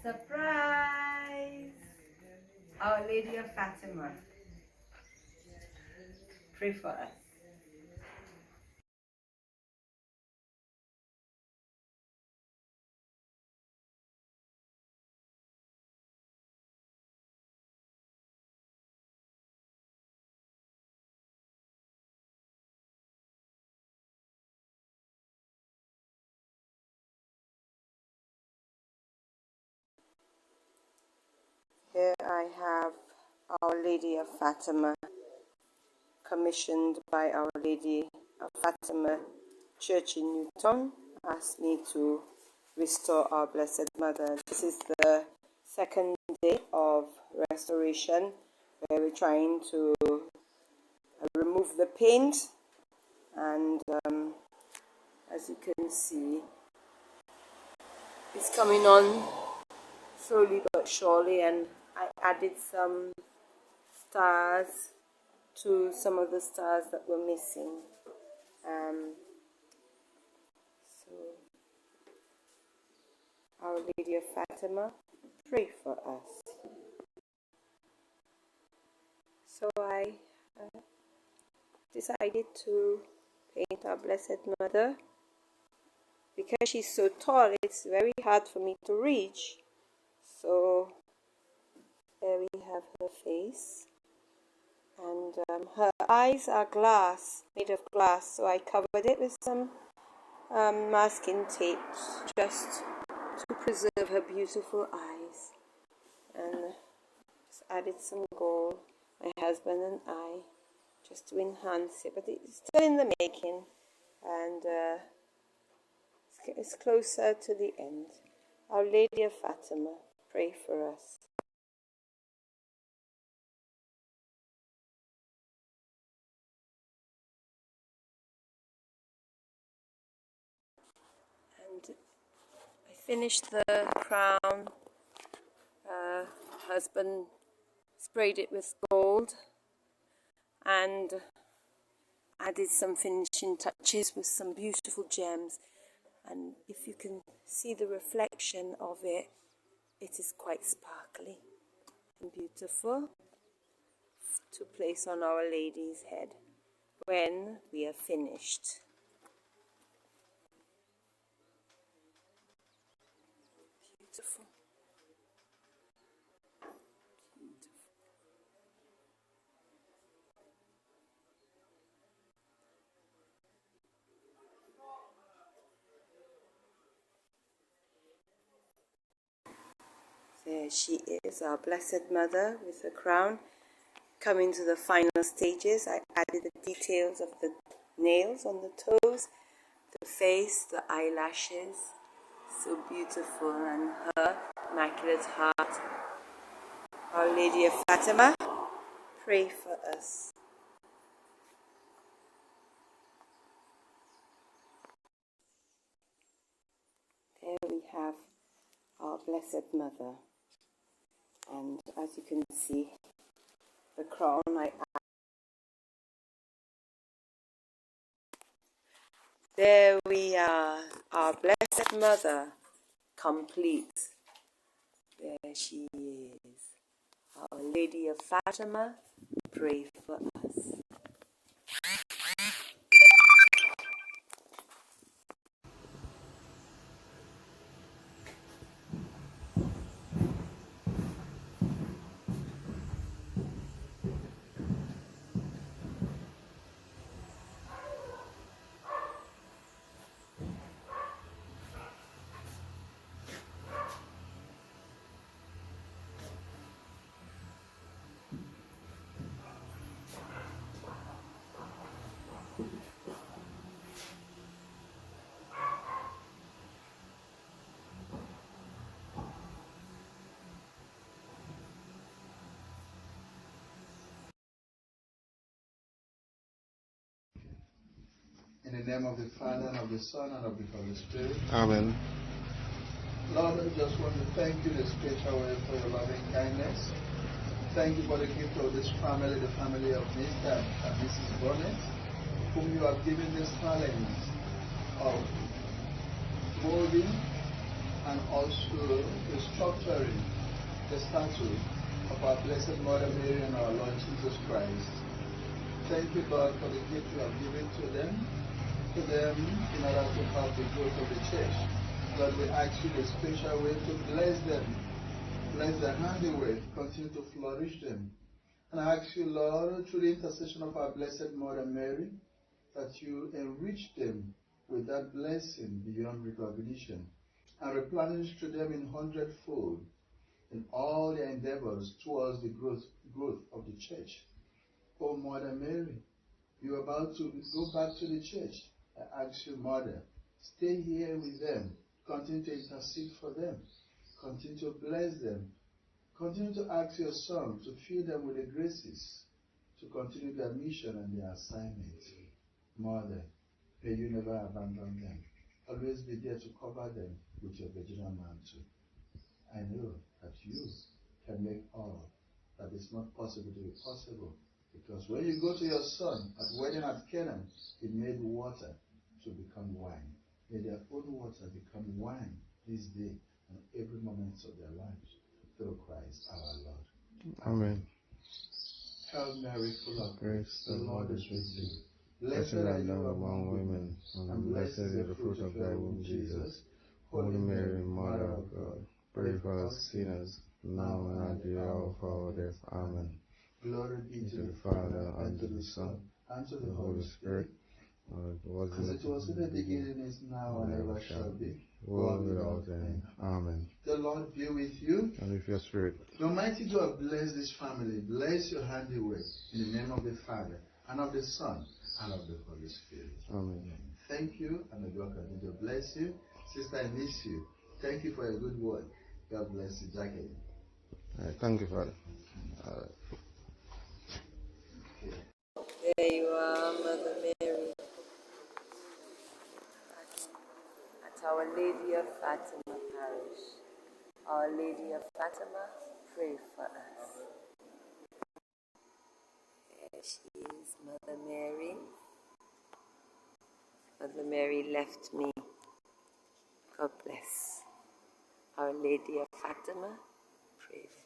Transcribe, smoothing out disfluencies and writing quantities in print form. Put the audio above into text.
Surprise! Our Lady of Fatima, pray for us. Here I have Our Lady of Fatima, commissioned by Our Lady of Fatima Church in Newtown, asked me to restore our Blessed Mother. This is the second day of restoration, where we're trying to remove the paint, and as you can see, it's coming on slowly but surely, and I added some stars to some of the stars that were missing. So, Our Lady of Fatima, pray for us. So I decided to paint our Blessed Mother. Because she's so tall, it's very hard for me to reach. So there we have her face, and her eyes are glass, made of glass, so I covered it with some masking tape just to preserve her beautiful eyes, and just added some gold, my husband and I, just to enhance it, but it's still in the making, and it's closer to the end. Our Lady of Fatima, pray for us. And I finished the crown. Husband sprayed it with gold and added some finishing touches with some beautiful gems. And if you can see the reflection of it, it is quite sparkly and beautiful to place on Our Lady's head when we are finished. Beautiful. There she is, our Blessed Mother with the crown. Coming to the final stages, I added the details of the nails on the toes, the face, the eyelashes, so beautiful, and her Immaculate Heart. Our Lady of Fatima, pray for us. There we have our Blessed Mother, and as you can see, the crown I added. There we are, our Blessed Mother, complete. There she is. Our Lady of Fatima, pray for us. In the name of the Father, and of the Son, and of the Holy Spirit. Amen. Lord, I just want to thank you in a special way for your loving kindness. Thank you for the gift of this family, the family of Mr. and Mrs. Bonnet, whom you have given this talent of molding and also restructuring the statue of our Blessed Mother Mary and our Lord Jesus Christ. Thank you, Lord, for the gift you have given to them in order to help the growth of the church. Lord, we ask you in a special way to bless them, bless their handiwork, continue to flourish them. And I ask you, Lord, through the intercession of our Blessed Mother Mary, that you enrich them with that blessing beyond recognition and replenish to them in hundredfold in all their endeavors towards the growth of the church. Oh, Mother Mary, you're about to go back to the church. I ask you, Mother, stay here with them. Continue to intercede for them. Continue to bless them. Continue to ask your Son to fill them with the graces to continue their mission and their assignment. Mother, may you never abandon them. Always be there to cover them with your virginal mantle. I know that you can make all that is not possible to be possible. Because when you go to your Son at wedding at Canaan, he made water to become wine. May their own water become wine this day and every moment of their lives through Christ our Lord. Amen. Hail Mary, full of grace, the Lord is with you. Blessed are you among women, and blessed is the fruit of thy womb, Jesus. Holy Mary, Mother of God, pray for us sinners, now and at the hour of our death. Amen. Glory be to the Father, and to the Son, and to and the Holy Spirit. As it was in the beginning, is now, and ever shall be, world without end. Amen. The Lord be with you. And with your spirit. The Almighty God bless this family. Bless your handiwork in the name of the Father, and of the Son, and of the Holy Spirit. Amen. Thank you, and may God continue to bless you. Sister, I miss you. Thank you for your good word. God bless you, Jackie. Thank you, Father. There you are, Mother Mary, at Our Lady of Fatima Parish. Our Lady of Fatima, pray for us. There she is, Mother Mary. Mother Mary left me. God bless. Our Lady of Fatima, pray for us.